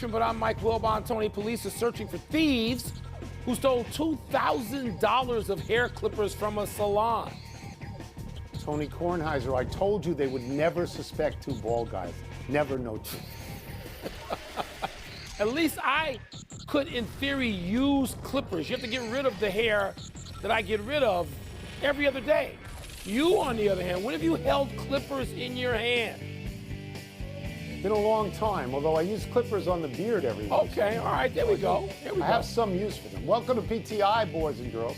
Interruption, but I'm Mike Wilbon. Tony, police are searching for thieves who stole $2,000 of hair clippers from a salon. Tony Kornheiser, I told you they would never suspect two bald guys. Never, no truth. At least I could, in theory, use clippers. You have to get rid of the hair that I get rid of every other day. You, on the other hand, when have you held clippers in your hand? Been a long time, although I use clippers on the beard every week. Okay, all right, there we go. I have some use for them. Welcome to PTI, boys and girls.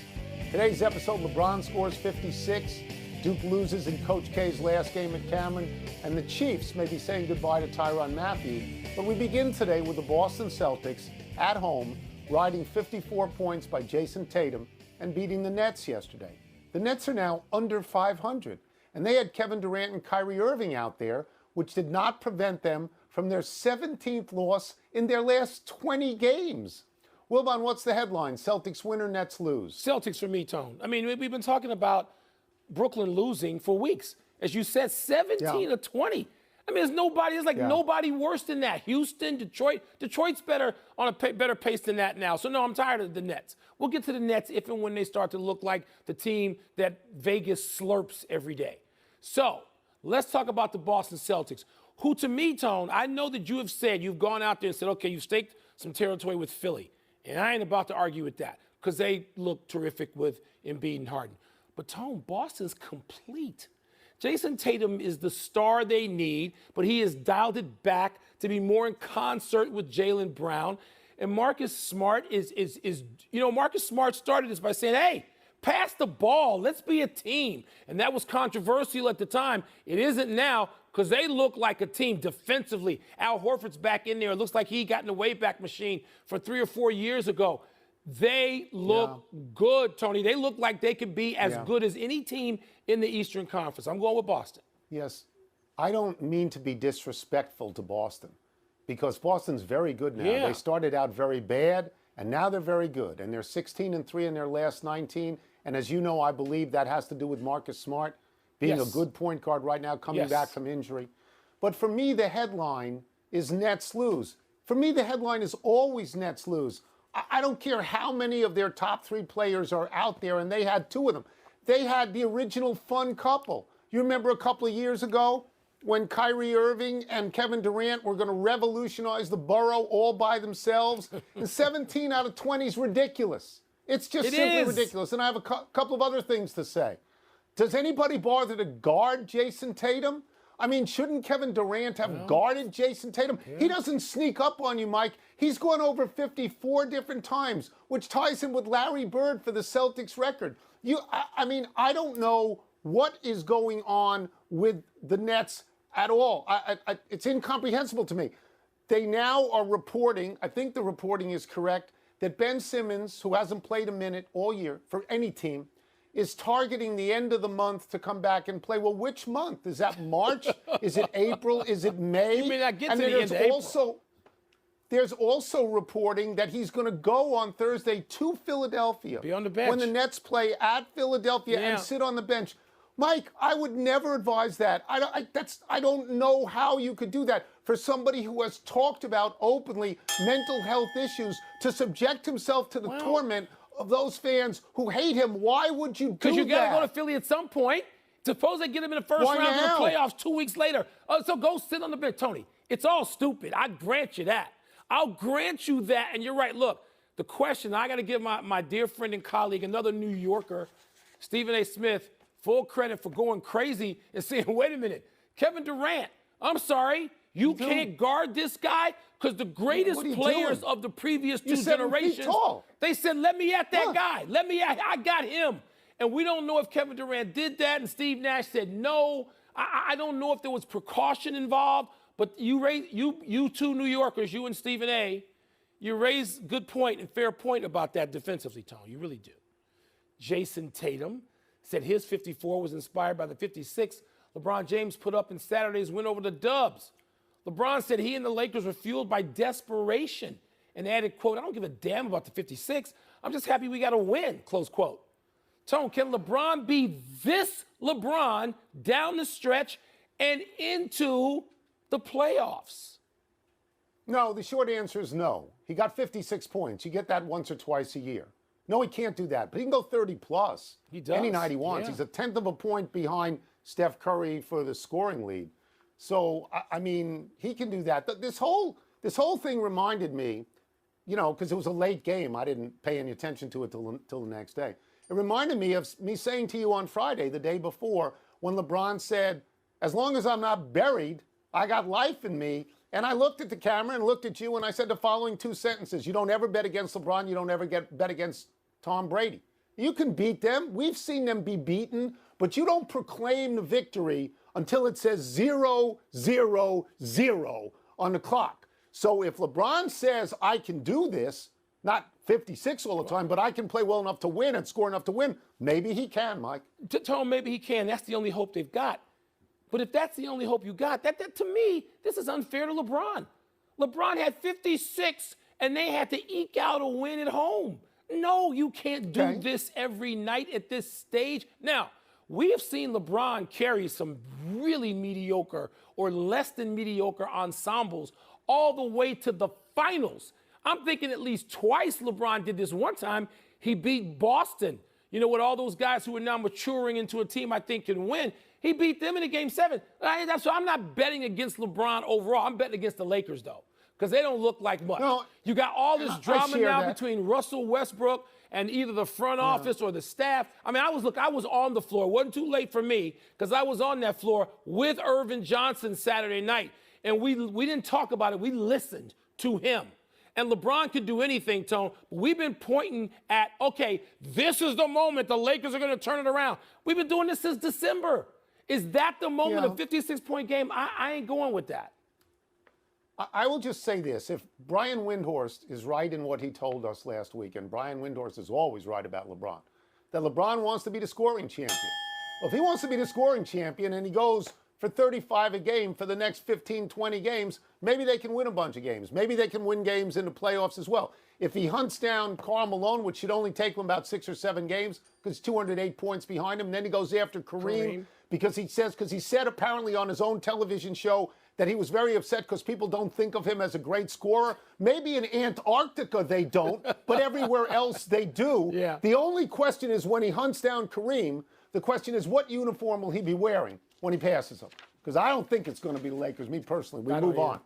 Today's episode, LeBron scores 56, Duke loses in Coach K's last game at Cameron, and the Chiefs may be saying goodbye to Tyrann Mathieu. But we begin today with the Boston Celtics at home, riding 54 points by Jason Tatum and beating the Nets yesterday. The Nets are now under 500, and they had Kevin Durant and Kyrie Irving out there, which did not prevent them from their 17th loss in their last 20 games. Wilbon, what's the headline? Celtics win or Nets lose? Celtics for me, Tone. I mean, we've been talking about Brooklyn losing for weeks. As you said, 17 to 20. I mean, there's nobody worse than that. Houston, Detroit. Detroit's better on a better pace than that now. So, no, I'm tired of the Nets. We'll get to the Nets if and when they start to look like the team that Vegas slurps every day. So, let's talk about the Boston Celtics, who, to me, Tone, I know that you have said, you've gone out there and said, okay, you've staked some territory with Philly. And I ain't about to argue with that because they look terrific with Embiid and Harden. But, Tone, Boston's complete. Jason Tatum is the star they need, but he has dialed it back to be more in concert with Jaylen Brown. And Marcus Smart Marcus Smart started this by saying, hey, pass the ball. Let's be a team. And that was controversial at the time. It isn't now because they look like a team defensively. Al Horford's back in there. It looks like he got in the Wayback Machine from 3 or 4 years ago. They look good, Tony. They look like they could be as good as any team in the Eastern Conference. I'm going with Boston. Yes. I don't mean to be disrespectful to Boston because Boston's very good now. They started out very bad, and now they're very good. And they're 16-3 in their last 19. And as you know, I believe that has to do with Marcus Smart being a good point guard right now, coming back from injury. But for me, the headline is Nets lose. For me, the headline is always Nets lose. I don't care how many of their top 3 players are out there, and they had 2 of them. They had the original fun couple. You remember a couple of years ago when Kyrie Irving and Kevin Durant were going to revolutionize the borough all by themselves? And 17 out of 20 is ridiculous. It's just simply ridiculous. And I have a couple of other things to say. Does anybody bother to guard Jason Tatum? I mean, shouldn't Kevin Durant have guarded Jason Tatum? He doesn't sneak up on you, Mike. He's gone over 54 different times, which ties him with Larry Bird for the Celtics record. I don't know what is going on with the Nets at all. It's incomprehensible to me. They now are reporting, I think the reporting is correct, that Ben Simmons, who hasn't played a minute all year for any team, is targeting the end of the month to come back and play. Well, which month? Is that March? Is it April? Is it May? You may not get to the end of April. There's also reporting that he's going to go on Thursday to Philadelphia. Be on the bench. When the Nets play at Philadelphia and sit on the bench. Mike, I would never advise that. I don't know how you could do that for somebody who has talked about openly mental health issues to subject himself to the torment of those fans who hate him. Why would you do that? Because you got to go to Philly at some point. Suppose they get him in the first round of the playoffs 2 weeks later. So go sit on the bench. Tony, it's all stupid. I grant you that. I'll grant you that. And you're right. Look, the question, I got to give my dear friend and colleague, another New Yorker, Stephen A. Smith, full credit for going crazy and saying, wait a minute, Kevin Durant, I'm sorry, you can't guard this guy? Because the greatest players of the previous 2 generations, they said, let me at that guy. I got him. And we don't know if Kevin Durant did that, and Steve Nash said no. I don't know if there was precaution involved, but you 2 New Yorkers, you and Stephen A., you raise good point and fair point about that defensively, Tone. You really do. Jason Tatum said his 54 was inspired by the 56 LeBron James put up in Saturday's win over the Dubs. LeBron said he and the Lakers were fueled by desperation and added, quote, I don't give a damn about the 56. I'm just happy we got a win, close quote. Tone, can LeBron be this LeBron down the stretch and into the playoffs? No, the short answer is no. He got 56 points. You get that once or twice a year. No, he can't do that, but he can go 30 plus. He does. Any night he wants. Yeah. He's a tenth of a point behind Steph Curry for the scoring lead. So, I mean, he can do that. This whole thing reminded me, you know, because it was a late game. I didn't pay any attention to it till the next day. It reminded me of me saying to you on Friday, the day before, when LeBron said, as long as I'm not buried, I got life in me. And I looked at the camera and looked at you and I said the following two sentences. You don't ever bet against LeBron. You don't ever bet against Tom Brady. You can beat them. We've seen them be beaten, but you don't proclaim the victory until it says 0, 0, 0 on the clock. So if LeBron says, I can do this, not 56 all the time, but I can play well enough to win and score enough to win, maybe he can, Mike. Tom, maybe he can. That's the only hope they've got. But if that's the only hope you got, that to me, this is unfair to LeBron. LeBron had 56, and they had to eke out a win at home. No, you can't do this every night at this stage. Now, we have seen LeBron carry some really mediocre or less than mediocre ensembles all the way to the finals. I'm thinking at least twice LeBron did this. One time, he beat Boston, you know, with all those guys who are now maturing into a team I think can win. He beat them in a game 7. So I'm not betting against LeBron overall. I'm betting against the Lakers, though, because they don't look like much. No, you got all this drama now between Russell Westbrook and either the front office or the staff. I mean, I was on the floor. It wasn't too late for me because I was on that floor with Irvin Johnson Saturday night. And we didn't talk about it. We listened to him. And LeBron could do anything, Tone. We've been pointing at, okay, this is the moment the Lakers are going to turn it around. We've been doing this since December. Is that the moment, a 56-point game? I ain't going with that. I will just say this. If Brian Windhorst is right in what he told us last week, and Brian Windhorst is always right about LeBron, that LeBron wants to be the scoring champion. Well, if he wants to be the scoring champion and he goes for 35 a game for the next 15, 20 games, maybe they can win a bunch of games. Maybe they can win games in the playoffs as well. If he hunts down Karl Malone, which should only take him about 6 or 7 games because 208 points behind him, and then he goes after Kareem. Because he said apparently on his own television show that he was very upset because people don't think of him as a great scorer. Maybe in Antarctica they don't, but everywhere else they do. Yeah. The only question is when he hunts down Kareem, the question is what uniform will he be wearing when he passes him? Because I don't think it's going to be the Lakers, me personally. We move on.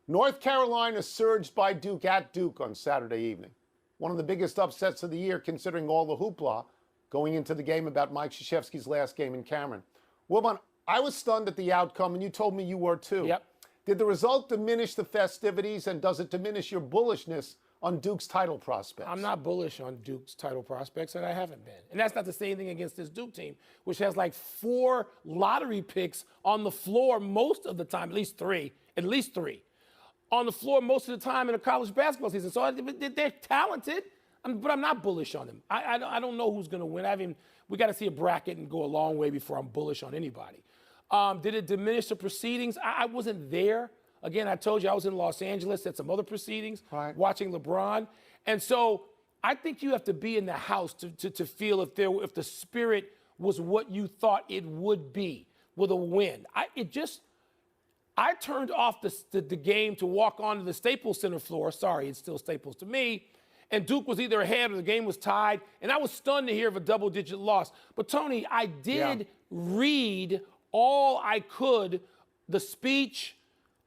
North Carolina surged by Duke at Duke on Saturday evening. One of the biggest upsets of the year considering all the hoopla going into the game about Mike Krzyzewski's last game in Cameron. Wilbon, I was stunned at the outcome, and you told me you were too. Yep. Did the result diminish the festivities, and does it diminish your bullishness on Duke's title prospects? I'm not bullish on Duke's title prospects, and I haven't been. And that's not to say anything against this Duke team, which has like 4 lottery picks on the floor most of the time, at least three, on the floor most of the time in a college basketball season. So they're talented, but I'm not bullish on them. I don't know who's going to win. We got to see a bracket and go a long way before I'm bullish on anybody. Did it diminish the proceedings? I wasn't there. Again, I told you I was in Los Angeles at some other proceedings, watching LeBron. And so I think you have to be in the house to feel if the spirit was what you thought it would be with a win. I turned off the game to walk onto the Staples Center floor. Sorry, it's still Staples to me. And Duke was either ahead or the game was tied. And I was stunned to hear of a double-digit loss. But, Tony, I did read all I could, the speech,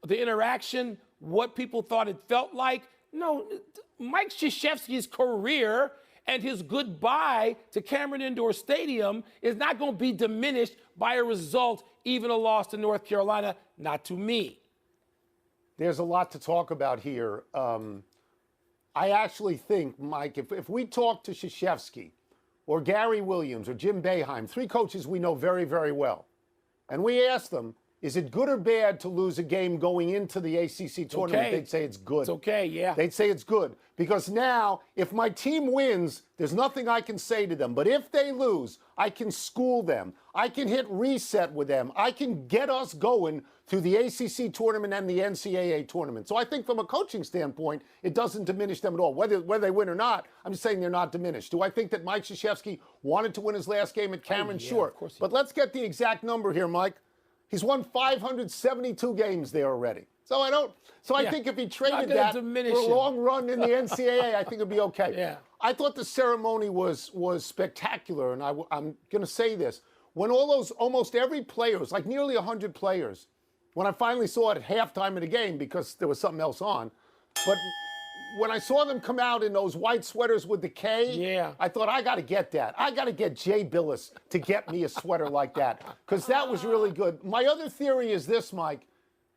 the interaction, what people thought it felt like. No, Mike Krzyzewski's career and his goodbye to Cameron Indoor Stadium is not going to be diminished by a result, even a loss to North Carolina, not to me. There's a lot to talk about here. I actually think, Mike, if we talk to Krzyzewski or Gary Williams or Jim Boeheim, 3 coaches we know very, very well, and we ask them, is it good or bad to lose a game going into the ACC tournament? They'd say it's good. It's okay, yeah. They'd say it's good. Because now, if my team wins, there's nothing I can say to them. But if they lose, I can school them. I can hit reset with them. I can get us going through the ACC tournament and the NCAA tournament. So I think from a coaching standpoint, it doesn't diminish them at all. Whether they win or not, I'm just saying they're not diminished. Do I think that Mike Krzyzewski wanted to win his last game at Cameron? Sure. Of course he But let's get the exact number here, Mike. He's won 572 games there already. So I think if he traded that for a long run in the NCAA, I think it'd be okay. Yeah. I thought the ceremony was spectacular, and I'm going to say this. When almost every player, it was like nearly 100 players, when I finally saw it at halftime of the game because there was something else on, but when I saw them come out in those white sweaters with the K, I thought, I got to get that. I got to get Jay Billis to get me a sweater like that because that was really good. My other theory is this, Mike,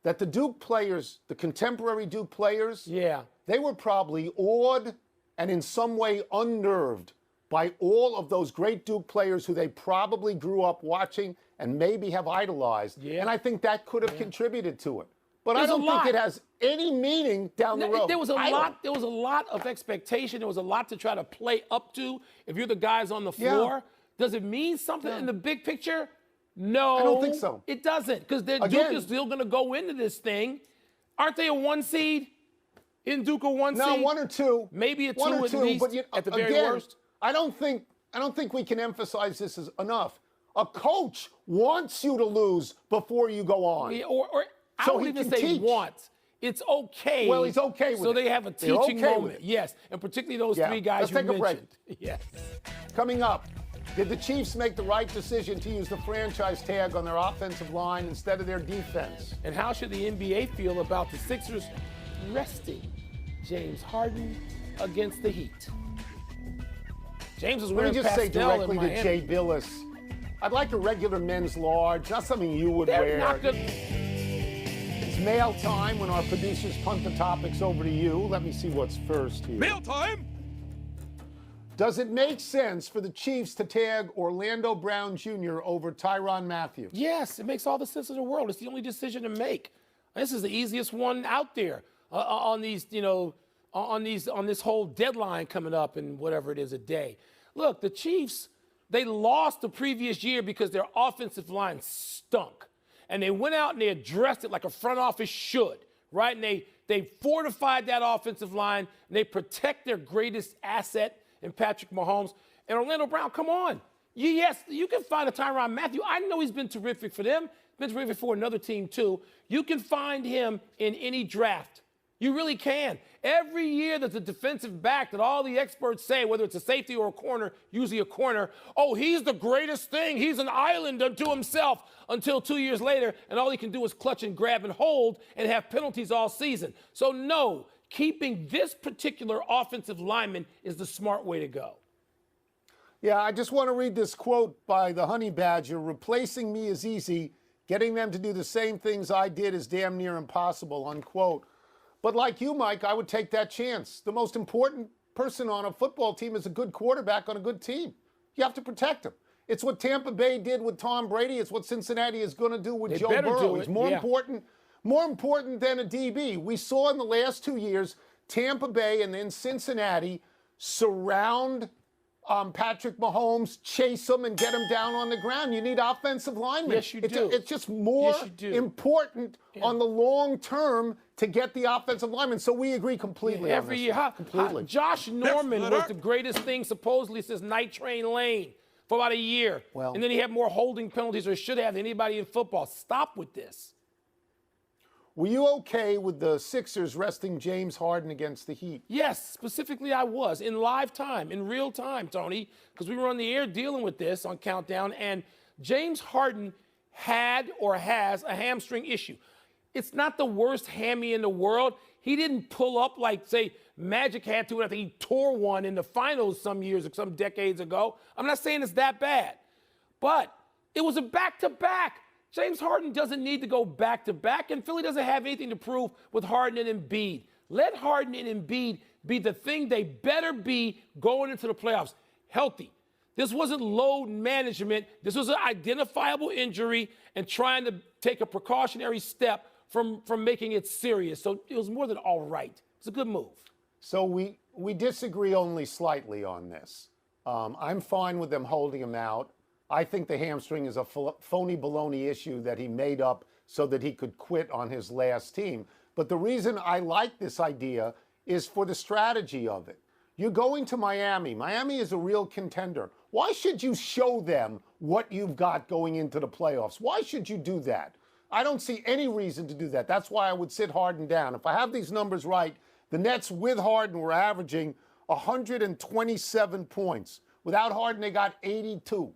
that the Duke players, the contemporary Duke players, they were probably awed and in some way unnerved by all of those great Duke players who they probably grew up watching and maybe have idolized. And I think that could have contributed to it. But I don't think it has any meaning down the road. There was a lot of expectation. There was a lot to try to play up to. If you're the guys on the floor, does it mean something in the big picture? No, I don't think so. It doesn't, because Duke is still going to go into this thing. Aren't they a 1 seed? In Duke a 1 seed? No, 1 or 2. Maybe a 2 at least, but at the very worst. I don't think we can emphasize this as enough. A coach wants you to lose before you go on. Yeah, or I wouldn't even say wants. It's okay. Well, he's okay with it. So they have a teaching moment. Yes, and particularly those 3 guys you mentioned. Let's take a break. Yes. Coming up, did the Chiefs make the right decision to use the franchise tag on their offensive line instead of their defense? And how should the NBA feel about the Sixers resting James Harden against the Heat? James is wearing pastel. Let me just say directly to Jay Billis, I'd like a regular men's large, not something you would wear. Not good. It's mail time when our producers punt the topics over to you. Let me see what's first here. Mail time! Does it make sense for the Chiefs to tag Orlando Brown Jr. over Tyrann Mathieu? Yes, it makes all the sense in the world. It's the only decision to make. This is the easiest one out there on these, on this whole deadline coming up in whatever it is a day. Look, the Chiefs, they lost the previous year because their offensive line stunk. And they went out and they addressed it like a front office should, right? And they fortified that offensive line, and they protect their greatest asset in Patrick Mahomes. And Orlando Brown, come on. Yes, you can find a Tyrann Mathieu. I know he's been terrific for them, been terrific for another team too. You can find him in any draft. You really can. Every year there's a defensive back that all the experts say, whether it's a safety or a corner, usually a corner, oh, he's the greatest thing. He's an island unto himself, until 2 years later, and all he can do is clutch and grab and hold and have penalties all season. So no, keeping this particular offensive lineman is the smart way to go. Yeah, I just want to read this quote by the Honey Badger. Replacing me is easy. Getting them to do the same things I did is damn near impossible, unquote. But like you, Mike, I would take that chance. The most important person on a football team is a good quarterback on a good team. You have to protect him. It's what Tampa Bay did with Tom Brady. It's what Cincinnati is going to do with Joe Burrow. He's more important than a DB. We saw in the last 2 years, Tampa Bay and then Cincinnati surround Patrick Mahomes, chase him, and get him down on the ground. You need offensive linemen. Yes, you do. It's just more important on the long term to get the offensive linemen. So we agree completely on every this. year. Completely. Josh Norman was the greatest thing supposedly since Night Train Lane for about a year. Well, and then he had more holding penalties, or should have, than anybody in football. Stop with this. Were you okay with the Sixers resting James Harden against the Heat? Yes, specifically I was, in live time, in real time, Tony, because we were on the air dealing with this on Countdown, and James Harden had or has a hamstring issue. It's not the worst hammy in the world. He didn't pull up like, say, Magic had to. I think he tore one in the finals some decades ago. I'm not saying it's that bad, but it was a back-to-back. James Harden doesn't need to go back-to-back, and Philly doesn't have anything to prove with Harden and Embiid. Let Harden and Embiid be the thing they better be going into the playoffs, healthy. This wasn't load management. This was an identifiable injury and trying to take a precautionary step from making it serious. So it was more than all right. It's a good move. So we disagree only slightly on this. I'm fine with them holding him out. I think the hamstring is a phony baloney issue that he made up so that he could quit on his last team. But the reason I like this idea is for the strategy of it. You're going to Miami. Miami is a real contender. Why should you show them what you've got going into the playoffs? Why should you do that? I don't see any reason to do that. That's why I would sit Harden down. If I have these numbers right, the Nets with Harden were averaging 127 points. Without Harden, they got 82.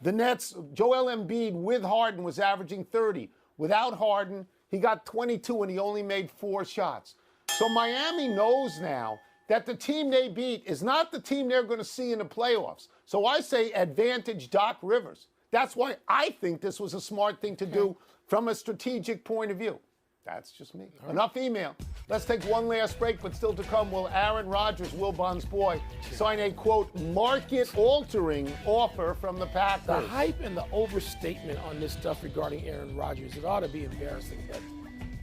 The Nets, Joel Embiid with Harden was averaging 30. Without Harden, he got 22 and he only made 4 shots. So Miami knows now that the team they beat is not the team they're going to see in the playoffs. So I say advantage Doc Rivers. That's why I think this was a smart thing to do from a strategic point of view. That's just me. Enough email. Let's take one last break, but still to come, will Aaron Rodgers, Wilbon's boy, sign a, quote, market-altering offer from the Packers? The hype and the overstatement on this stuff regarding Aaron Rodgers, it ought to be embarrassing, but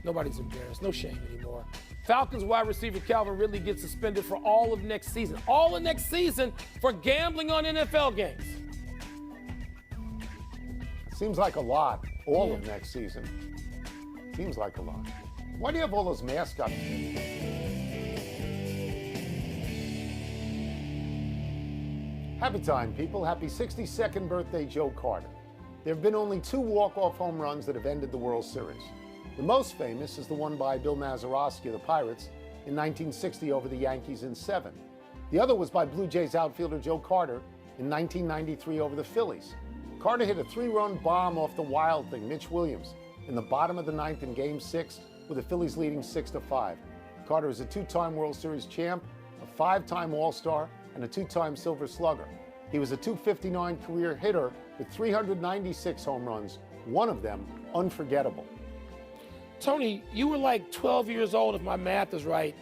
nobody's embarrassed. No shame anymore. Falcons wide receiver Calvin Ridley gets suspended for all of next season. All of next season for gambling on NFL games. Seems like a lot. All of next season. Seems like a lot. Why do you have all those mascots? Happy time, people. Happy 62nd birthday, Joe Carter. There have been only 2 walk-off home runs that have ended the World Series. The most famous is the one by Bill Mazeroski of the Pirates in 1960 over the Yankees in 7. The other was by Blue Jays outfielder Joe Carter in 1993 over the Phillies. Carter hit a 3-run bomb off the Wild Thing, Mitch Williams, in the bottom of the 9th in Game 6, with the Phillies leading 6-5. Carter is a 2-time World Series champ, a 5-time All-Star, and a 2-time Silver Slugger. He was a .259 career hitter with 396 home runs, one of them unforgettable. Tony, you were like 12 years old, if my math is right,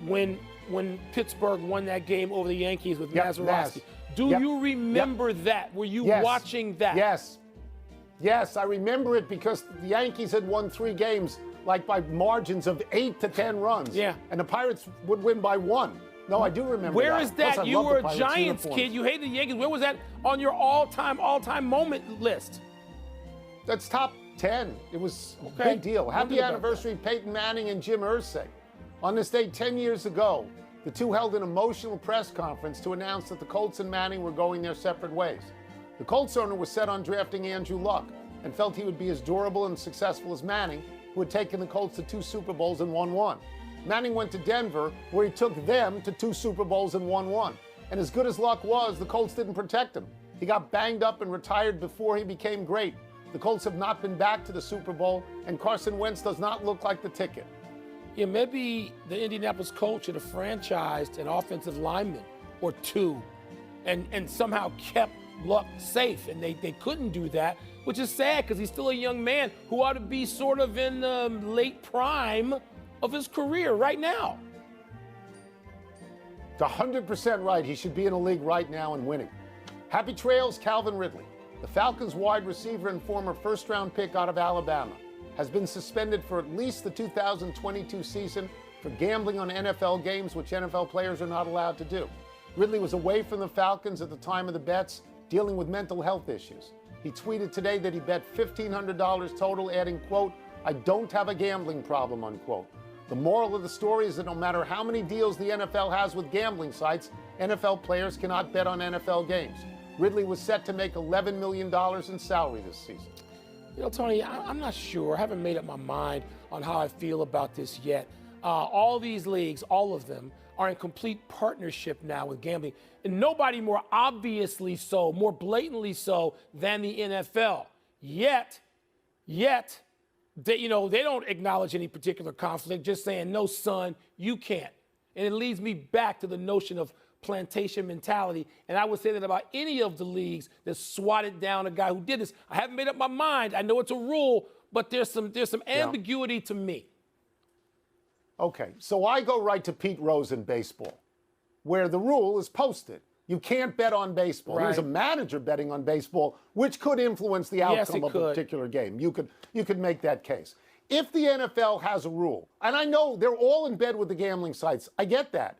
when Pittsburgh won that game over the Yankees with Mazeroski. Do you remember that? Were you watching that? Yes, I remember it because the Yankees had won 3 games, like by margins of 8 to 10 runs. Yeah. And the Pirates would win by 1. No, I do remember Where that. is that? Plus, you were a Giants uniforms. kid. You hated the Yankees. Where was that on your all-time moment list? That's top 10. It was a big deal. Happy anniversary, Peyton Manning and Jim Irsay. On this day 10 years ago, the two held an emotional press conference to announce that the Colts and Manning were going their separate ways. The Colts owner was set on drafting Andrew Luck and felt he would be as durable and successful as Manning, who had taken the Colts to 2 Super Bowls and won 1. Manning went to Denver, where he took them to 2 Super Bowls and won 1. And as good as Luck was, the Colts didn't protect him. He got banged up and retired before he became great. The Colts have not been back to the Super Bowl, and Carson Wentz does not look like the ticket. Yeah, maybe the Indianapolis Colts should have franchised an offensive lineman or 2 and somehow kept Luck safe, and they couldn't do that, which is sad because he's still a young man who ought to be sort of in the late prime of his career right now. It's 100% right. He should be in a league right now and winning. Happy trails, Calvin Ridley. The Falcons wide receiver and former first-round pick out of Alabama has been suspended for at least the 2022 season for gambling on NFL games, which NFL players are not allowed to do. Ridley was away from the Falcons at the time of the bets, dealing with mental health issues. He tweeted today that he bet $1,500 total, adding, quote, "I don't have a gambling problem," unquote. The moral of the story is that no matter how many deals the NFL has with gambling sites, NFL players cannot bet on NFL games. Ridley was set to make $11 million in salary this season. You know, Tony, I'm not sure. I haven't made up my mind on how I feel about this yet. All these leagues, all of them, are in complete partnership now with gambling. And nobody more obviously so, more blatantly so than the NFL. Yet, they don't acknowledge any particular conflict, just saying, no, son, you can't. And it leads me back to the notion of plantation mentality. And I would say that about any of the leagues that swatted down a guy who did this. I haven't made up my mind. I know it's a rule, but there's some ambiguity to me. Okay, so I go right to Pete Rose in baseball, where the rule is posted. You can't bet on baseball. Right. There's a manager betting on baseball, which could influence the outcome of a particular game. You could make that case. If the NFL has a rule, and I know they're all in bed with the gambling sites, I get that.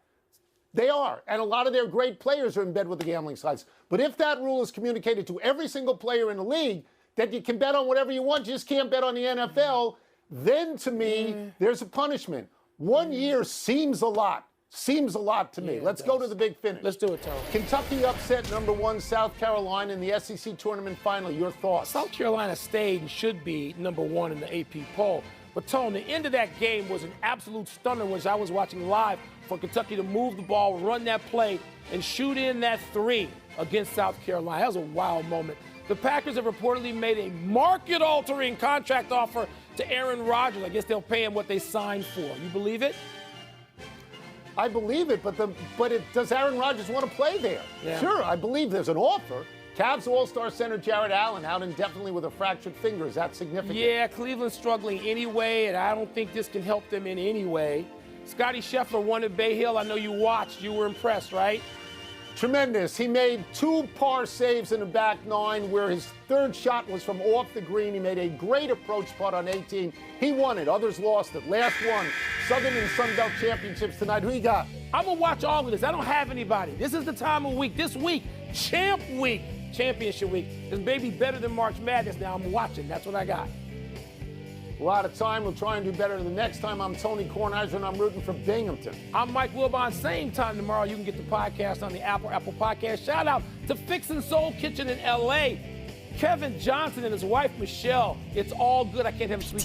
They are, and a lot of their great players are in bed with the gambling sites. But if that rule is communicated to every single player in the league, that you can bet on whatever you want, you just can't bet on the NFL, then to me, there's a punishment. 1 year seems a lot. Seems a lot to me. Yeah, Let's go to the big finish. Let's do it, Tony. Kentucky upset #1 South Carolina in the SEC tournament final. Your thoughts? South Carolina stayed and should be #1 in the AP poll. But, Tony, the end of that game was an absolute stunner, which I was watching live, for Kentucky to move the ball, run that play, and shoot in that 3 against South Carolina. That was a wild moment. The Packers have reportedly made a market-altering contract offer to Aaron Rodgers. I guess they'll pay him what they signed for. You believe it? I believe it, but does Aaron Rodgers want to play there? Yeah. Sure, I believe there's an offer. Cavs All-Star center Jared Allen out indefinitely with a fractured finger. Is that significant? Yeah, Cleveland's struggling anyway, and I don't think this can help them in any way. Scotty Scheffler won at Bay Hill. I know you watched. You were impressed, right? Tremendous. He made 2 par saves in the back 9 where his 3rd shot was from off the green. He made a great approach putt on 18. He won it. Others lost it. Last one, Southern and Sun Belt Championships tonight. Who you got? I'm going to watch all of this. I don't have anybody. This is the time of week. This week, Champ Week, Championship Week. It's maybe better than March Madness now. I'm watching. That's what I got. We're out of time. We'll try and do better the next time. I'm Tony Kornheiser, and I'm rooting for Binghamton. I'm Mike Wilbon. Same time tomorrow. You can get the podcast on the Apple Podcast. Shout out to Fixin' Soul Kitchen in L.A. Kevin Johnson and his wife, Michelle. It's all good. I can't have sweet